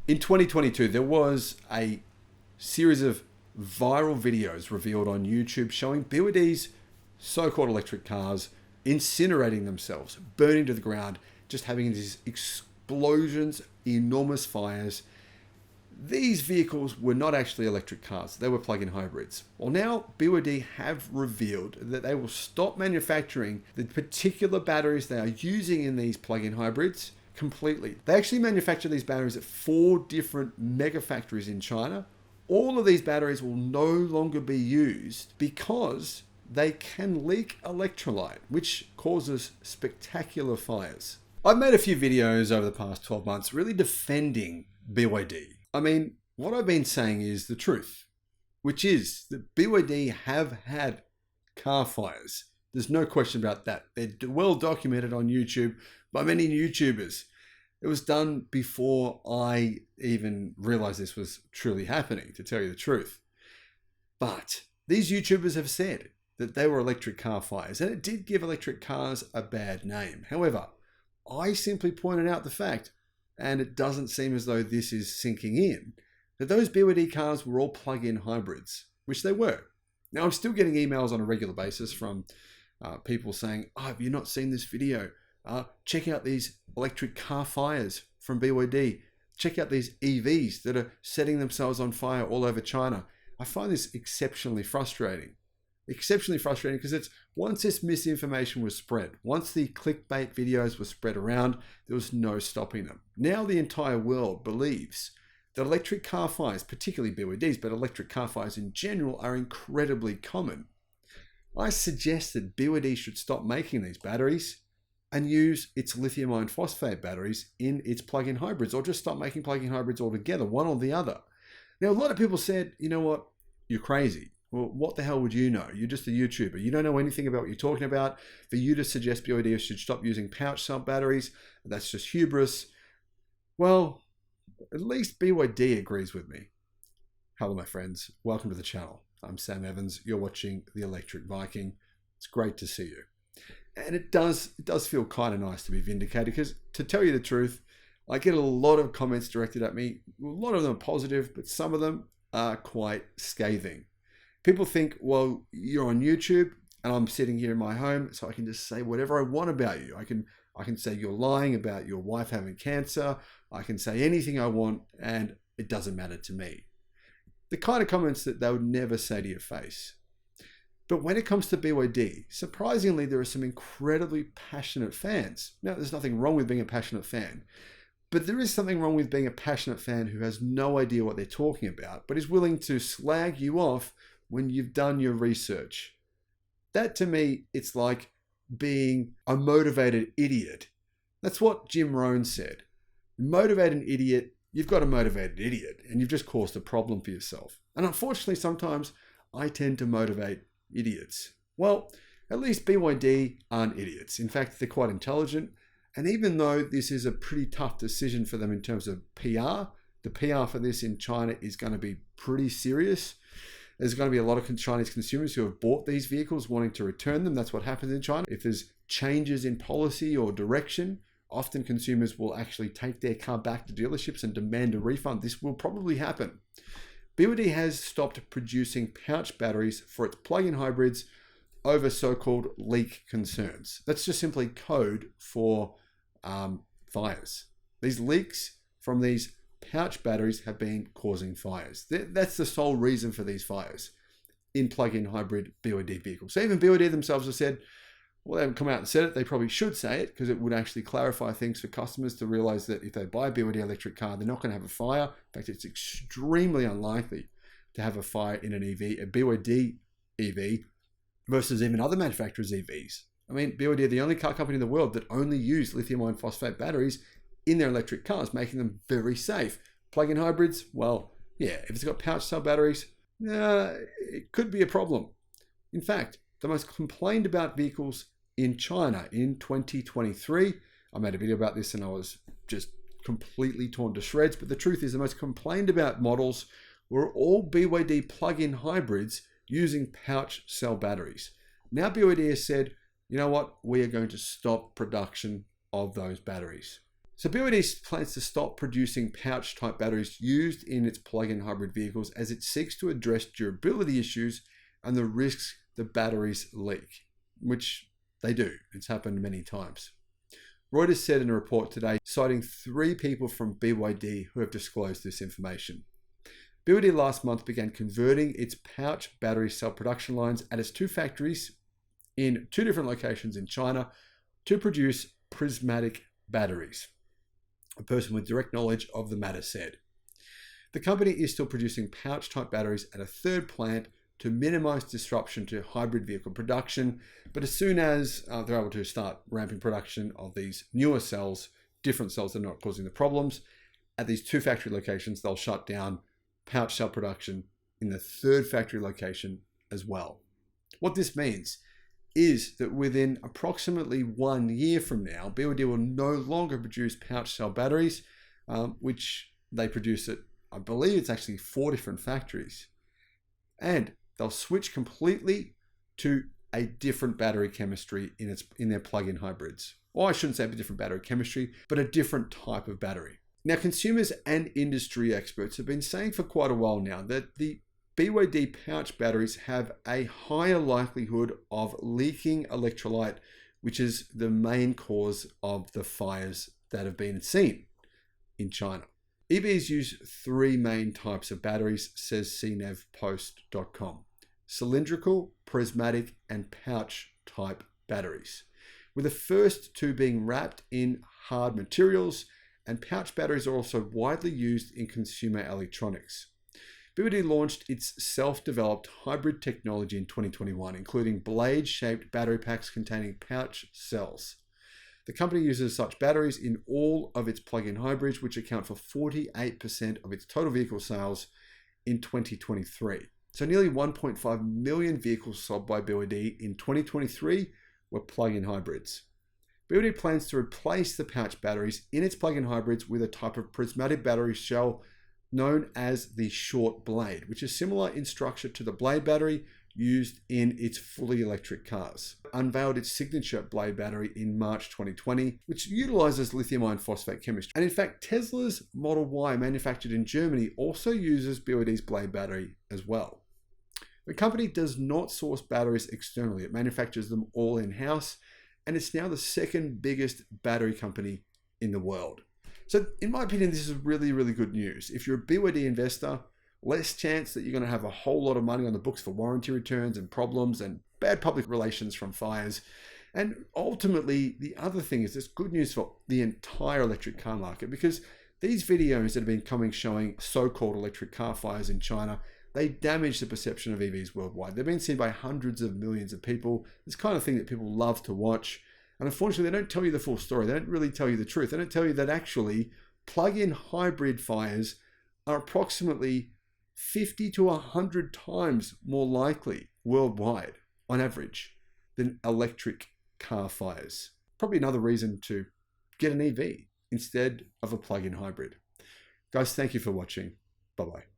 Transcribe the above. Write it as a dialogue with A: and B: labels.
A: In 2022, there was a series of viral videos revealed on YouTube showing BYD's so-called electric cars incinerating themselves, burning to the ground, just having these explosions, enormous fires. These vehicles were not actually electric cars, they were plug-in hybrids. Well, now BYD have revealed that they will stop manufacturing the particular batteries they are using in these plug-in hybrids completely. They actually manufacture these batteries at 4 different mega factories in China. All of these batteries will no longer be used because they can leak electrolyte, which causes spectacular fires. I've made a few videos over the past 12 months really defending BYD. I mean, what I've been saying is the truth, which is that BYD have had car fires. There's no question about that. They're well documented on YouTube by many YouTubers. It was done before I even realized this was truly happening, to tell you the truth. But these YouTubers have said that they were electric car fires, and it did give electric cars a bad name. However, I simply pointed out the fact, and it doesn't seem as though this is sinking in, that those BYD cars were all plug-in hybrids, which they were. Now, I'm still getting emails on a regular basis from people saying, "Oh, have you not seen this video? Check out these electric car fires from BYD. Check out these EVs that are setting themselves on fire all over China." I find this exceptionally frustrating. Exceptionally frustrating because once this misinformation was spread, once the clickbait videos were spread around, there was no stopping them. Now the entire world believes that electric car fires, particularly BYDs, but electric car fires in general, are incredibly common. I suggest that BYD should stop making these batteries and use its lithium iron phosphate batteries in its plug-in hybrids, or just stop making plug-in hybrids altogether, one or the other. Now, a lot of people said, you know what, you're crazy. Well, what the hell would you know? You're just a YouTuber. You don't know anything about what you're talking about. For you to suggest BYD should stop using pouch cell batteries, that's just hubris. Well, at least BYD agrees with me. Hello, my friends. Welcome to the channel. I'm Sam Evans. You're watching The Electric Viking. It's great to see you. And it does feel kind of nice to be vindicated because, to tell you the truth, I get a lot of comments directed at me. A lot of them are positive, but some of them are quite scathing. People think, well, you're on YouTube and I'm sitting here in my home, so I can just say whatever I want about you. I can say you're lying about your wife having cancer. I can say anything I want and it doesn't matter to me. The kind of comments that they would never say to your face. But when it comes to BYD, surprisingly, there are some incredibly passionate fans. Now, there's nothing wrong with being a passionate fan, but there is something wrong with being a passionate fan who has no idea what they're talking about, but is willing to slag you off when you've done your research. That, to me, it's like being a motivated idiot. That's what Jim Rohn said. Motivate an idiot, you've got a motivated idiot, and you've just caused a problem for yourself. And unfortunately, sometimes I tend to motivate idiots. Well, at least BYD aren't idiots. In fact, they're quite intelligent. And even though this is a pretty tough decision for them in terms of PR, the PR for this in China is going to be pretty serious. There's going to be a lot of Chinese consumers who have bought these vehicles wanting to return them. That's what happens in China. If there's changes in policy or direction, often consumers will actually take their car back to dealerships and demand a refund. This will probably happen. BYD has stopped producing pouch batteries for its plug-in hybrids over so-called leak concerns. That's just simply code for fires. These leaks from these pouch batteries have been causing fires. That's the sole reason for these fires in plug-in hybrid BYD vehicles. So even BYD themselves have said, well, they haven't come out and said it. They probably should say it because it would actually clarify things for customers to realize that if they buy a BYD electric car, they're not going to have a fire. In fact, it's extremely unlikely to have a fire in an EV, a BYD EV, versus even other manufacturers' EVs. I mean, BYD are the only car company in the world that only use lithium iron phosphate batteries in their electric cars, making them very safe. Plug-in hybrids, well, yeah, if it's got pouch cell batteries, it could be a problem. In fact, the most complained about vehicles in China in 2023, I made a video about this and I was just completely torn to shreds, but the truth is the most complained about models were all BYD plug-in hybrids using pouch cell batteries. Now BYD has said, you know what, we are going to stop production of those batteries. So BYD plans to stop producing pouch-type batteries used in its plug-in hybrid vehicles as it seeks to address durability issues and the risks the batteries leak, which they do. It's happened many times. Reuters said in a report today, citing 3 people from BYD who have disclosed this information. BYD last month began converting its pouch battery cell production lines at its 2 factories in 2 different locations in China to produce prismatic batteries. A person with direct knowledge of the matter said. The company is still producing pouch-type batteries at a 3rd plant to minimize disruption to hybrid vehicle production, but as soon as they're able to start ramping production of these newer cells, different cells that are not causing the problems, at these 2 factory locations, they'll shut down pouch cell production in the 3rd factory location as well. What this means is that within approximately 1 year from now, BYD will no longer produce pouch cell batteries, which they produce at, I believe it's actually 4 different factories. And they'll switch completely to a different battery chemistry in their plug-in hybrids. Or I shouldn't say a different battery chemistry, but a different type of battery. Now, consumers and industry experts have been saying for quite a while now that the BYD pouch batteries have a higher likelihood of leaking electrolyte, which is the main cause of the fires that have been seen in China. EVs use 3 main types of batteries, says cnevpost.com. Cylindrical, prismatic, and pouch type batteries, with the first 2 being wrapped in hard materials, and pouch batteries are also widely used in consumer electronics. BYD launched its self-developed hybrid technology in 2021, including blade-shaped battery packs containing pouch cells. The company uses such batteries in all of its plug-in hybrids, which account for 48% of its total vehicle sales in 2023. So nearly 1.5 million vehicles sold by BYD in 2023 were plug-in hybrids. BYD plans to replace the pouch batteries in its plug-in hybrids with a type of prismatic battery shell known as the short blade, which is similar in structure to the blade battery used in its fully electric cars. Unveiled its signature blade battery in March 2020, which utilizes lithium iron phosphate chemistry. And in fact, Tesla's Model Y, manufactured in Germany, also uses BYD's blade battery as well. The company does not source batteries externally. It manufactures them all in-house, and it's now the 2nd biggest battery company in the world. So in my opinion, this is really, really good news. If you're a BYD investor, less chance that you're going to have a whole lot of money on the books for warranty returns and problems and bad public relations from fires. And ultimately, the other thing is it's good news for the entire electric car market, because these videos that have been coming showing so-called electric car fires in China, they damage the perception of EVs worldwide. They've been seen by hundreds of millions of people. This kind of thing that people love to watch. And unfortunately, they don't tell you the full story. They don't really tell you the truth. They don't tell you that actually plug-in hybrid fires are approximately 50 to 100 times more likely worldwide on average than electric car fires. Probably another reason to get an EV instead of a plug-in hybrid. Guys, thank you for watching. Bye-bye.